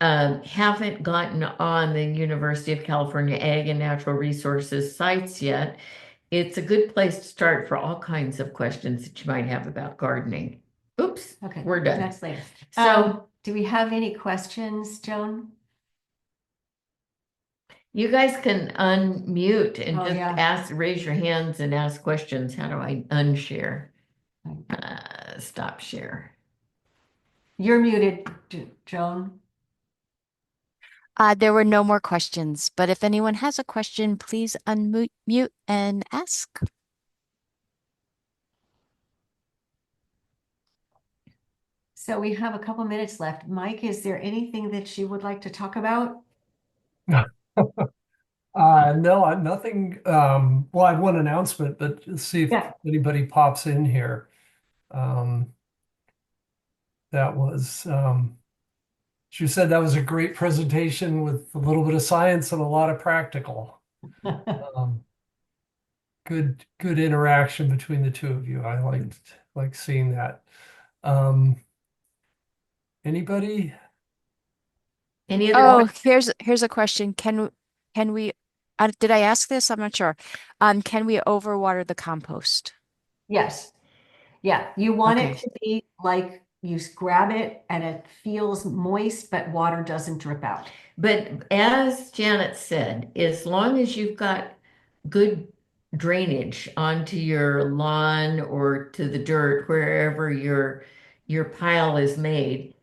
haven't gotten on the University of California Ag and Natural Resources sites yet, it's a good place to start for all kinds of questions that you might have about gardening. Oops, Okay, we're done. that's later. So do we have any questions, Joan? you guys can unmute and Oh, just yeah. raise your hands and ask questions. How do I unshare? Stop share. You're muted, Joan. There were no more questions, but if anyone has a question, please unmute and ask. So we have a couple minutes left. Mike, is there anything that you would like to talk about? No, nothing. Well, I have one announcement, but let's see if Yeah. anybody pops in here. That was, she said that was a great presentation with a little bit of science and a lot of practical. Good interaction between the two of you. I liked seeing that. Anybody? Any other Oh, here's a question. Can we did I ask this? I'm not sure. Can we overwater the compost? Yes. Yeah. You want it Okay. to be like you grab it and it feels moist, but water doesn't drip out. But as Janet said, as long as you've got good drainage onto your lawn or to the dirt, wherever your pile is made,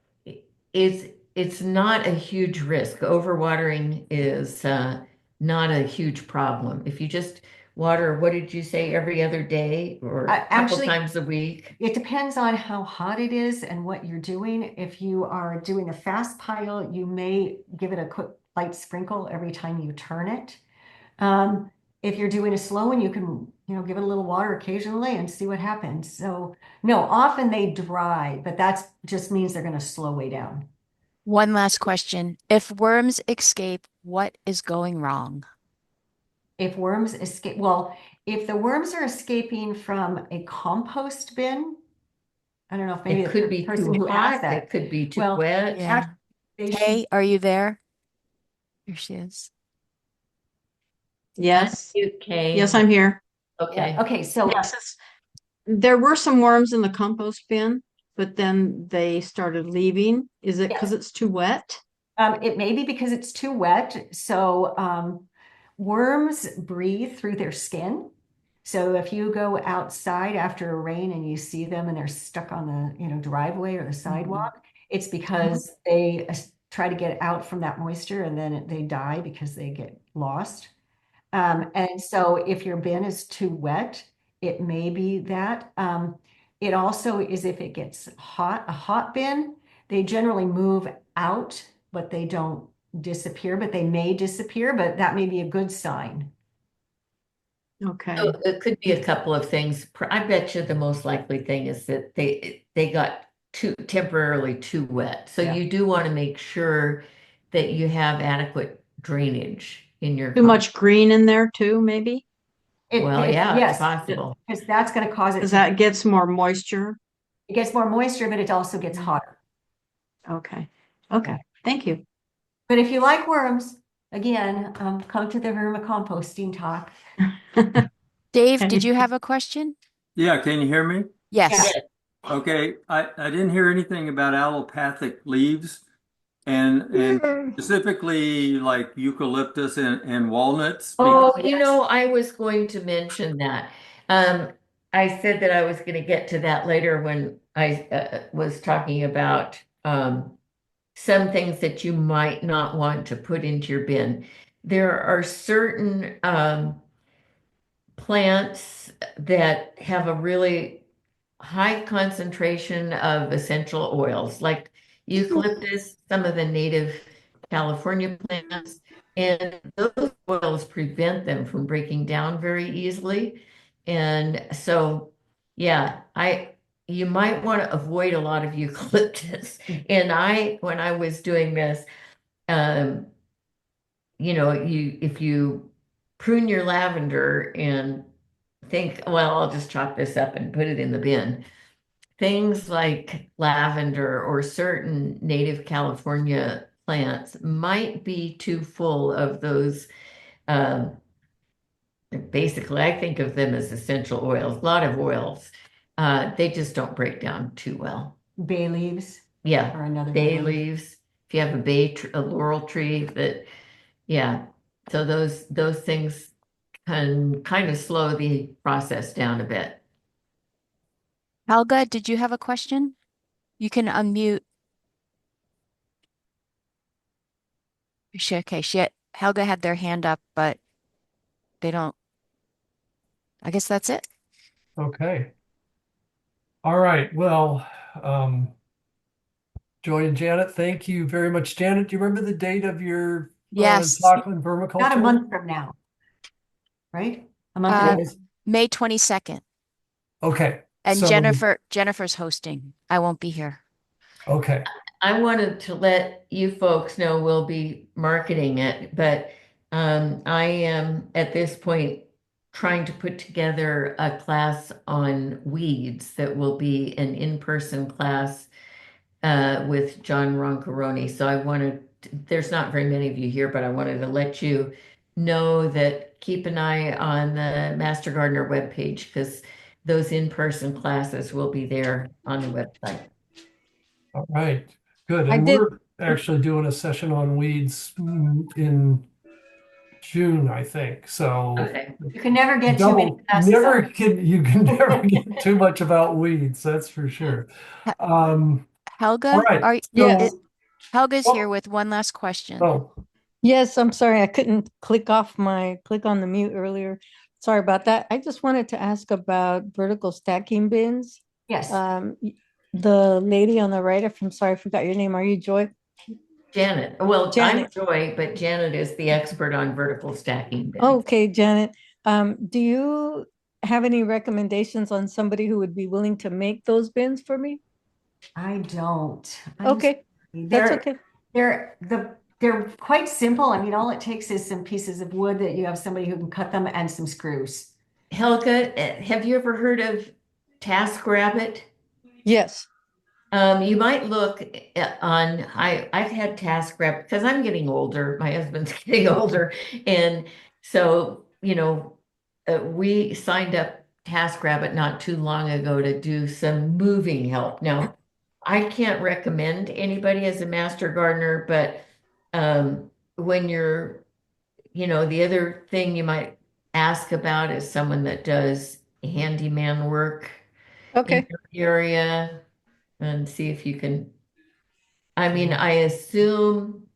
it's not a huge risk. Overwatering is not a huge problem. If you just water, what did you say, every other day or a couple Actually, times a week? it depends on how hot it is and what you're doing. If you are doing a fast pile, you may give it a quick light sprinkle every time you turn it. Um, if you're doing a slow one, you can, give it a little water occasionally and see what happens. So no, often they dry, but that's just means they're going to slow way down. One last question. If worms escape, what is going wrong? If worms escape, well, if the worms are escaping from a compost bin, I don't know if maybe It the could be person too who asked hot, that. it could be too Well, wet. Yeah. actually, they should. Kay, are you there? Here she is. Yes. Okay. Yes, I'm here. Okay. Okay, so Yes, there were some worms in the compost bin, but then they started leaving. Is it because it's too wet? it may be because it's too wet. So worms breathe through their skin. So if you go outside after a rain and you see them and they're stuck on the driveway or the sidewalk, it's because they try to get out from that moisture and then they die because they get lost. And so if your bin is too wet, it may be that. It also is if it gets hot, a hot bin, they generally move out, but they don't disappear, but they may disappear, but that may be a good sign. Okay. So it could be a couple of things. I bet you the most likely thing is that they got temporarily too wet. So Yeah. you do want to make sure that you have adequate drainage in your Too much green in there too, maybe? Well, yeah, it's Yes, possible. because that's going to cause it Because to, that gets more moisture. it gets more moisture, but it also gets hotter. Okay. Okay. Thank you. But if you like worms, again, come to the vermicomposting talk. Dave, did you have a question? Yeah, can you hear me? Yes. Okay, I didn't hear anything about allopathic leaves and specifically like eucalyptus and walnuts. Oh, I was going to mention that. Um, I said that I was going to get to that later when I was talking about some things that you might not want to put into your bin. There are certain plants that have a really high concentration of essential oils, like eucalyptus, some of the native California plants, and those oils prevent them from breaking down very easily. And so, yeah, you might want to avoid a lot of eucalyptus. And when I was doing this, um, if you prune your lavender and think, well, I'll just chop this up and put it in the bin. Things like lavender or certain native California plants might be too full of those. Um, Basically, I think of them as essential oils, a lot of oils. They just don't break down too well. Bay leaves Yeah, are another bay good one. leaves. If you have a laurel tree that, yeah. So those things can kind of slow the process down a bit. Helga, did you have a question? You can unmute. Okay, Helga had their hand up, but they don't. I guess that's it. Okay. All right. Well, Joy and Janet, thank you very much. Janet, do you remember the date of your Yes. talk on vermiculture? Not a month from now, right? A month Uh, ago. May 22nd. Okay. And So, Jennifer's hosting. I won't be here. okay. I wanted to let you folks know we'll be marketing it, but I am at this point trying to put together a class on weeds that will be an in-person class with John Roncaroni. So there's not very many of you here, but I wanted to let you know that keep an eye on the Master Gardener webpage because those in-person classes will be there on the website. All right. Good. I And did. we're actually doing a session on weeds in June, I think. So Okay. You can never get too many classes on. you can never get too much about weeds, that's for sure. All Helga, right. Yes. Helga's Oh. here with one last question. Oh, Yes, I'm sorry. I couldn't click on the mute earlier. Sorry about that. I just wanted to ask about vertical stacking bins. Yes. The lady on the right, I'm sorry, I forgot your name. Are you Joy? Janet. Well, I'm Janet. Joy, but Janet is the expert on vertical stacking bins. Okay, Janet. Do you have any recommendations on somebody who would be willing to make those bins for me? I don't. Okay, that's okay. They're quite simple. I mean, all it takes is some pieces of wood that you have somebody who can cut them and some screws. Helga, have you ever heard of TaskRabbit? Yes. You might look I've had TaskRabbit because I'm getting older. My husband's getting older. And so, we signed up TaskRabbit not too long ago to do some moving help. Now, I can't recommend anybody as a master gardener, but when the other thing you might ask about is someone that does handyman work in Okay. your area and see if you can. I mean, I assume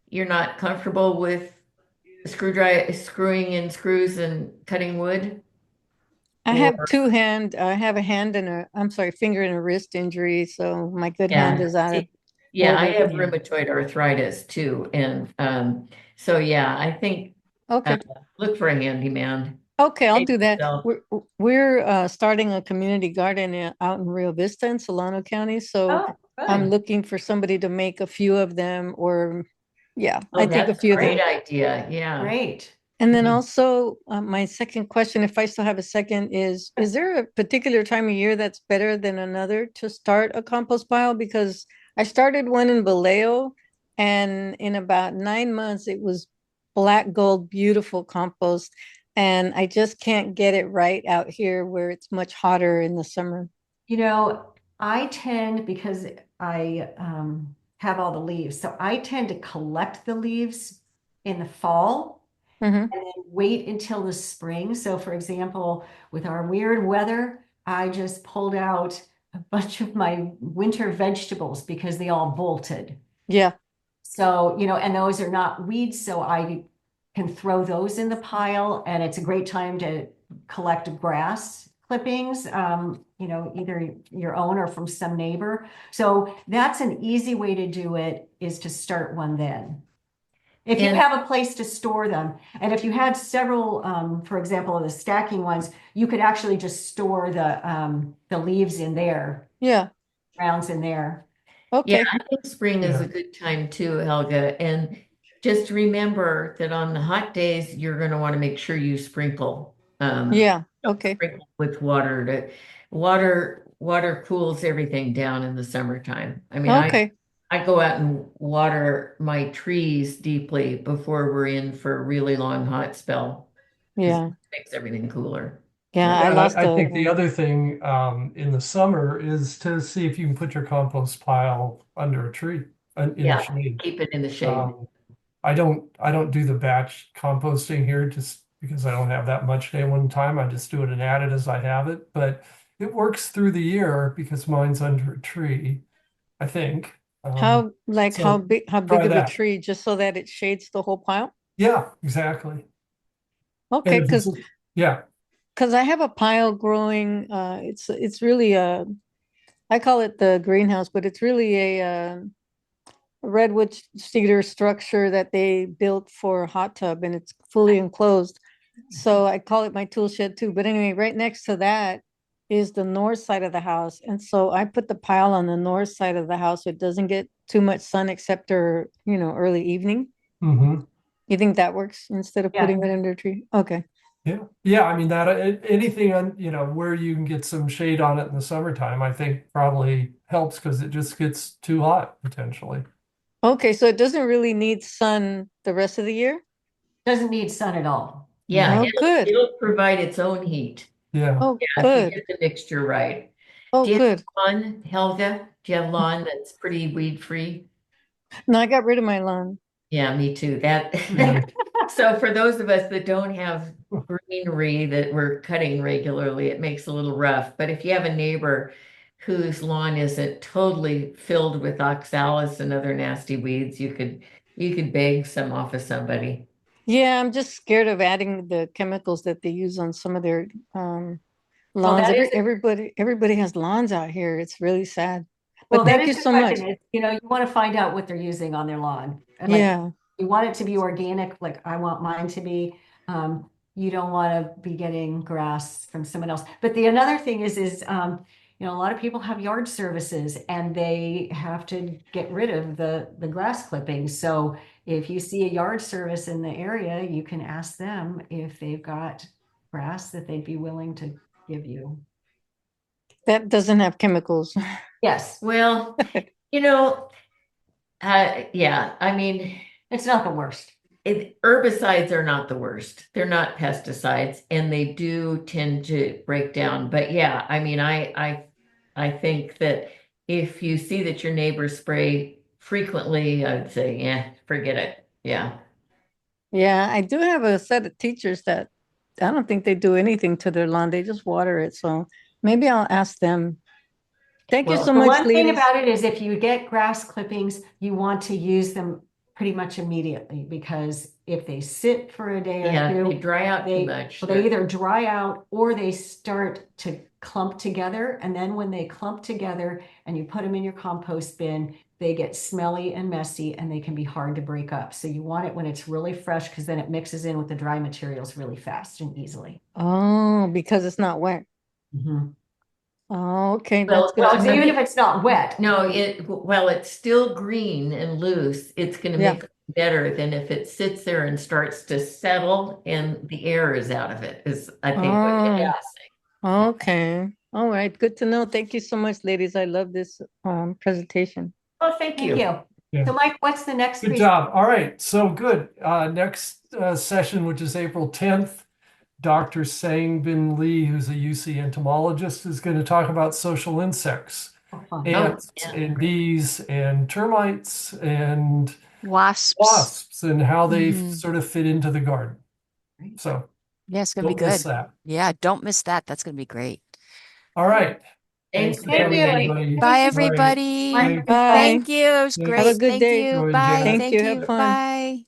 you're not comfortable with screwing in screws and cutting wood. I have Or I have a hand and I'm sorry, finger and a wrist injury, so my good hand yeah, is out of yeah, I order. have rheumatoid arthritis too, and so yeah, I think uh, Okay. look for a handyman. Okay, I'll Save do that. yourself. We're starting a community garden out in Rio Vista in Solano County, so Oh, I'm good. looking for somebody to make a few of them, or yeah, Oh, I think a that's a few of them. great idea. Yeah. Great. And then also, my second question, if I still have a second, is there a particular time of year that's better than another to start a compost pile? Because I started one in Vallejo, and in about 9 months, it was black gold, beautiful compost. And I just can't get it right out here where it's much hotter in the summer. You know, I tend, because I have all the leaves, so I tend to collect the leaves in the fall Hmm. and then wait until the spring. So, for example, with our weird weather, I just pulled out a bunch of my winter vegetables because they all bolted. Yeah. So, and those are not weeds, so I can throw those in the pile, and it's a great time to collect grass clippings, either your own or from some neighbor. So that's an easy way to do it, is to start one then. If you And have a place to store them, and if you had several, for example, the stacking ones, you could actually just store the leaves in there, Yeah. rounds in there. yeah, Okay. I think spring is Yeah. a good time too, Helga. And just remember that on the hot days, you're going to want to make sure you sprinkle. Yeah. Okay. Sprinkle with water cools everything down in the summertime. I mean, Okay. I go out and water my trees deeply before we're in for a really long hot spell because it Yeah. makes everything cooler. Yeah. So I And lost I a, think the other thing in the summer is to see if you can put your compost pile under a tree in the yeah, shade. keep it in the shade. Um, I don't do the batch composting here just because I don't have that much day one time. I just do it and add it as I have it. But it works through the year because mine's under a tree, I think. how So big try of a that. tree, just so that it shades the whole pile? Yeah, exactly. And Okay, if it's yeah. because I have a pile growing, it's really I call it the greenhouse, but it's really a redwood cedar structure that they built for a hot tub, and it's fully enclosed. So I call it my tool shed too. But anyway, right next to that is the north side of the house. And so I put the pile on the north side of the house so it doesn't get too much sun except early evening. Hmm. You think that works instead of Yeah. putting it under a tree? Okay. Yeah. Yeah. I mean that anything on, where you can get some shade on it in the summertime, I think probably helps because it just gets too hot potentially. Okay, so it doesn't really need sun the rest of the year? Doesn't need sun at all. Yeah, Oh, good. it'll provide its own heat. Yeah. Oh, Yeah, if you good. get the mixture right. Oh, Do you good. have lawn, Helga? Do you have lawn that's pretty weed free? No, I got rid of my lawn. Yeah, me too. That Yeah. so for those of us that don't have greenery that we're cutting regularly, it makes it a little rough. But if you have a neighbor whose lawn isn't totally filled with oxalis and other nasty weeds, you could beg some off of somebody. Yeah, I'm just scared of adding the chemicals that they use on some of their Well, lawns. that is Everybody has lawns out here. It's really sad. Well, But that thank is you the so much. question is, you want to find out what they're using on their lawn. And like, Yeah. you want it to be organic, like I want mine to be. You don't want to be getting grass from someone else. But another thing is a lot of people have yard services and they have to get rid of the grass clippings. So if you see a yard service in the area, you can ask them if they've got grass that they'd be willing to give you. That doesn't have chemicals. Yes, Well, yeah, I mean, it's not the worst. herbicides are not the worst. They're not pesticides, and they do tend to break down. But yeah, I mean, I think that if you see that your neighbors spray frequently, I'd say, yeah, forget it. Yeah. Yeah, I do have a set of teachers that I don't think they do anything to their lawn. They just water it. So maybe I'll ask them. Thank you Well, so The much, one thing ladies. about it is if you get grass clippings, you want to use them pretty much immediately because if they sit for a day or yeah, two, they dry out too they, much. well, they either dry out or they start to clump together. And then when they clump together and you put them in your compost bin, they get smelly and messy and they can be hard to break up. So you want it when it's really fresh because then it mixes in with the dry materials really fast and easily. Oh, because it's not wet. Mhm. Oh, okay. Well, That's good Well, to so know. even if it's not wet. No, while it's still green and loose, it's going to Yeah. make it better than if it sits there and starts to settle and the air is out of it, is I think what Oh, you're Yeah. saying. okay. All right. Good to know. Thank you so much, ladies. I love this presentation. Oh, thank Thank you. you. Yeah. So Mike, what's the next? Good job. All right. So good. Next session, which is April 10th, Dr. Sang-Bin Lee, who's a UC entomologist, is going to talk about social insects, ants yeah, and great. bees and termites and Wasps. wasps and how they Mhm. sort of fit into the garden. So Yeah, it's gonna be don't miss good. that. Yeah, don't miss that. That's gonna be great. All right. Thanks, Thanks for Thank coming, you. everybody. Bye, All right. everybody. Thank- Bye. Thank you. It was Thanks. Have a great. good Thank day. you. Enjoy, Bye. Jen. Thank Thank you. Have you. fun. Bye.